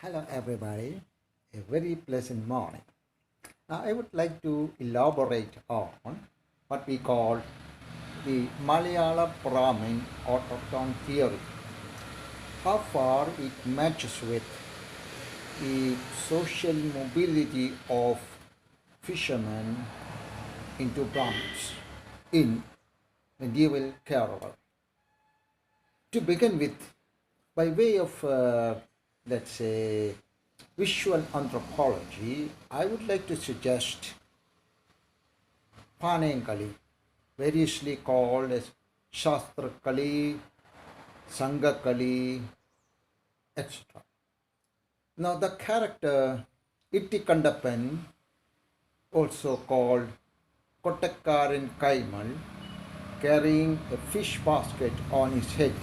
Hello, everybody. A very pleasant morning. Now, I would like to elaborate on what we call the Malayala Brahmin autochthon theory. How far it matches with the social mobility of fishermen into Brahmins in medieval Kerala. To begin with, by way of, let's say, visual anthropology, I would like to suggest Panengali, variously called as Shastra Kali, Sangha Kali, etc. Now, the character Ittikandapan, also called Kottakaran Kaimal, carrying a fish basket on his head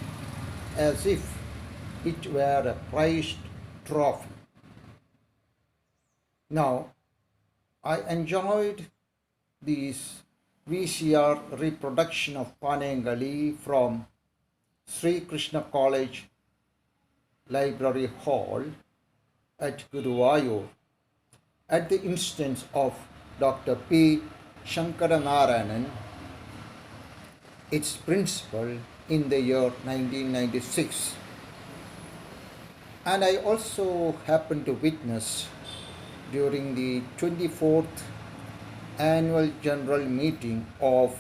as if it were a prized trophy. Now, I enjoyed this VCR reproduction of Panengali from Sri Krishna College Library Hall at Guruvayur at the instance of Dr. P. Shankaranarayanan, its principal, in the year 1996. And I also happened to witness during the 24th annual general meeting of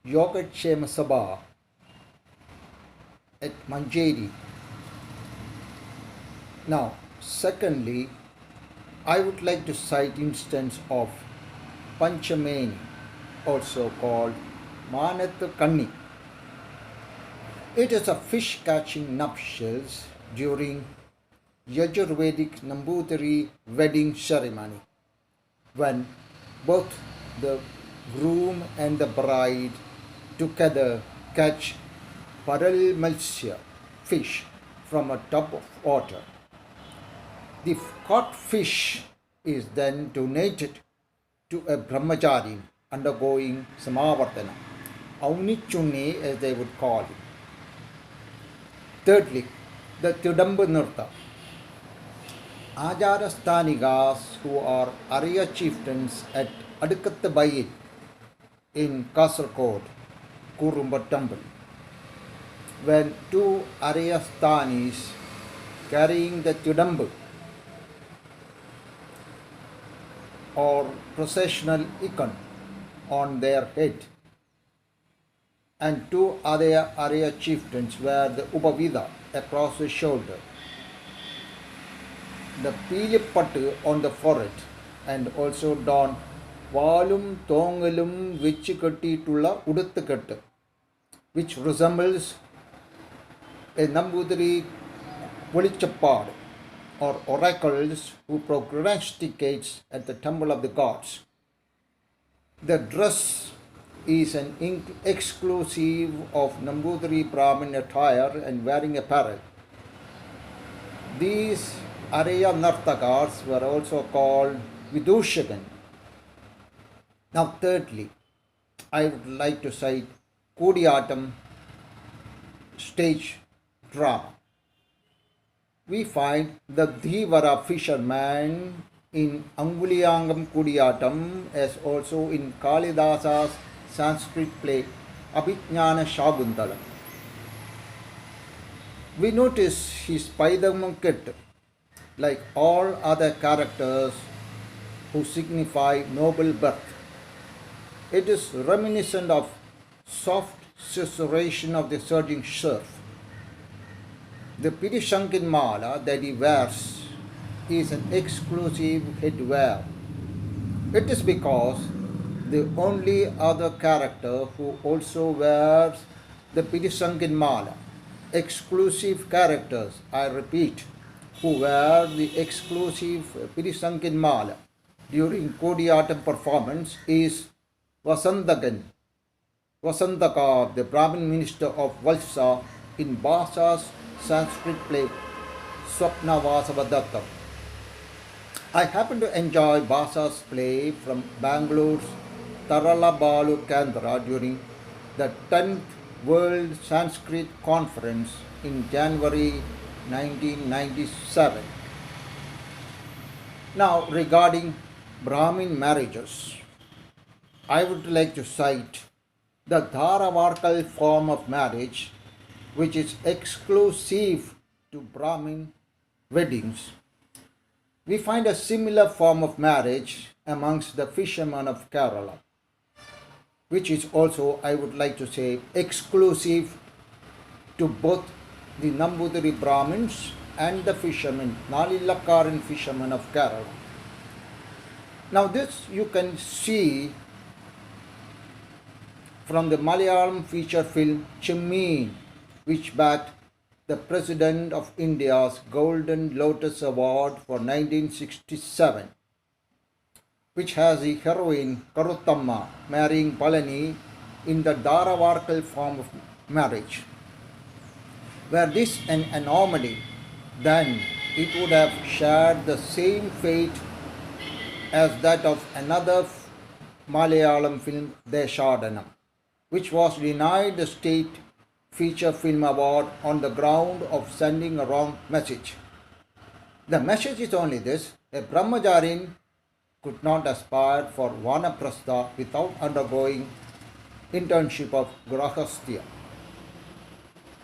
Yogatshema Sabha at Manjeri. Now, secondly, I would like to cite instance of Panchameni, also called Manathu Kanni. It is a fish catching nuptials during Yajurvedic Nambudiri wedding ceremony, when both the groom and the bride together catch paral malsya, fish, from a tub of water. The caught fish is then donated to a brahmachari undergoing samavartana, Aunichunni as they would call it. Thirdly, the Tidambu Nirta. Ajarasthanigas, who are Arya chieftains at Adukathabayit in Kasaragod, Kurumba temple, when two Aryasthanis carrying the Tidambu or processional icon on their head, and two other Arya chieftains wear the Upavida across the shoulder, the Pilipattu on the forehead, and also don Valum Tongalum Vichikatitulla Uduttukattu, which resembles a Nambudiri Volichappad or oracles who prognosticates at the temple of the gods. The dress is an exclusive of Nambudiri Brahmin attire and wearing apparel. These Arya Nartakas were also called Vidushagan. Now, thirdly, I would like to cite Kodiyatam stage drama. We find the Dhivara fisherman in Anguliyangam Kodiyatam as also in Kalidasa's Sanskrit play Abhijnana Shakuntalam. We notice his Paidamukit, like all other characters who signify noble birth. It is reminiscent of soft susurration of the surging surf. The Pirishankin mala that he wears is an exclusive headwear. It is because the only other character who also wears the Pirishankin mala, exclusive characters, I repeat, who wear the exclusive Pirishankin mala during Kodiyatam performance is Vasantaka, the Brahmin minister of Valsa in Bhasa's Sanskrit play Swapna Vasavadatta. I happen to enjoy Bhasa's play from Bangalore's Tarala Balu Kendra during the 10th World Sanskrit Conference in January 1997. Now, regarding Brahmin marriages, I would like to cite the Dharavarkal form of marriage, which is exclusive to Brahmin weddings. We find a similar form of marriage amongst the fishermen of Kerala, which is also, I would like to say, exclusive to both the Nambudiri Brahmins and the fishermen, Nalillakaran fishermen of Kerala. Now, this you can see from the Malayalam feature film Chimmeen, which backed the President of India's Golden Lotus Award for 1967, which has the heroine Karuthamma marrying Palani in the Dharavarkal form of marriage. Were this an anomaly, then it would have shared the same fate as that of another Malayalam film, Deshadanam, which was denied the State Feature Film Award on the ground of sending a wrong message. The message is only this: a Brahmacharin could not aspire for Vanaprastha without undergoing internship of Grahastya.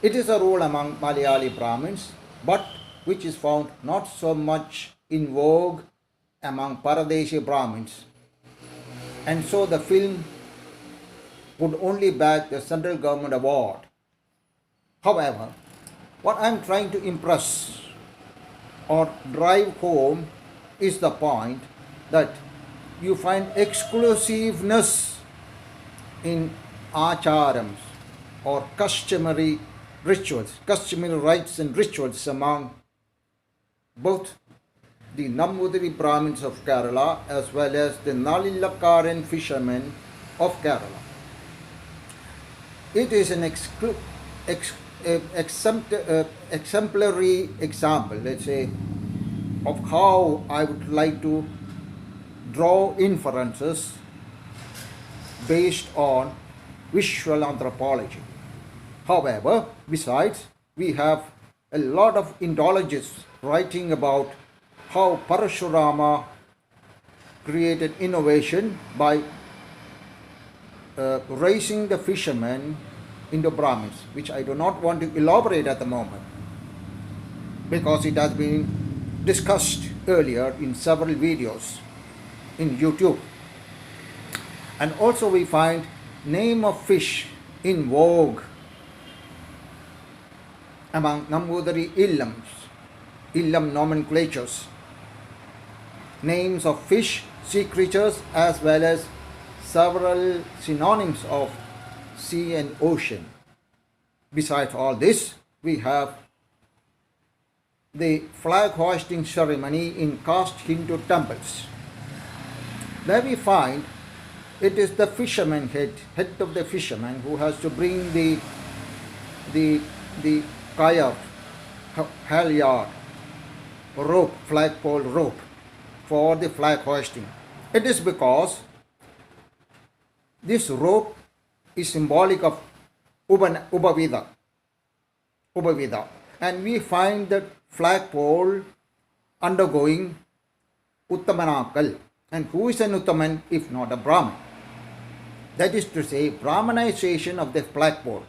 It is a rule among Malayali Brahmins, but which is found not so much in vogue among Paradeshi Brahmins. And so the film would only bag the central government award. However, what I am trying to impress or drive home is the point that you find exclusiveness in acharams or customary rituals, customary rites and rituals among both the Nambudiri Brahmins of Kerala as well as the Nalillakaran fishermen of Kerala. It is an exemplary example, let's say, of how I would like to draw inferences based on visual anthropology. However, besides, we have a lot of Indologists writing about how Parashurama created innovation by raising the fishermen into Brahmins, which I do not want to elaborate at the moment because it has been discussed earlier in several videos in YouTube. And also we find name of fish in vogue among Nambudiri Illam nomenclatures. Names of fish, sea creatures, as well as several synonyms of sea and ocean. Besides all this, we have the flag hoisting ceremony in caste Hindu temples. There we find it is the fisherman head of the fisherman who has to bring the kayat, halyard, rope, flagpole rope for the flag hoisting. It is because this rope is symbolic of Ubavida, and we find that flagpole undergoing Uttamanakal. And who is an Uttaman if not a Brahmin? That is to say, Brahmanization of the flagpole.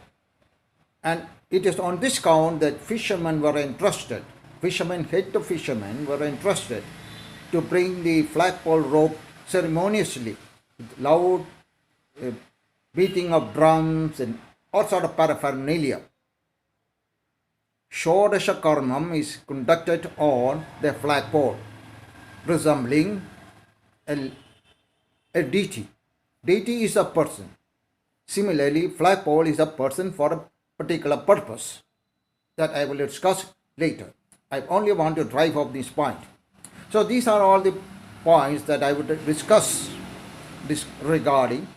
And it is on this count that fishermen were entrusted, head of fishermen were entrusted to bring the flagpole rope ceremoniously with loud beating of drums and all sort of paraphernalia. Shodasha Karmam is conducted on the flagpole, resembling a deity. Deity is a person. Similarly, flagpole is a person for a particular purpose that I will discuss later. I only want to drive home this point. So these are all the points that I would discuss regarding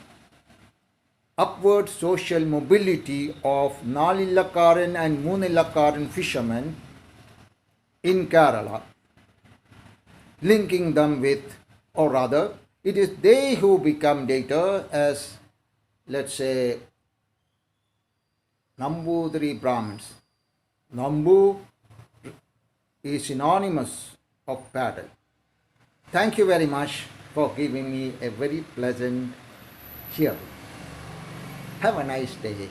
upward social mobility of Nalillakaran and Moonillakaran fishermen in Kerala, linking them with, or rather, it is they who become later as, let's say, Nambudiri Brahmins. Nambu is synonymous of paddle. Thank you very much for giving me a very pleasant hearing. Have a nice day.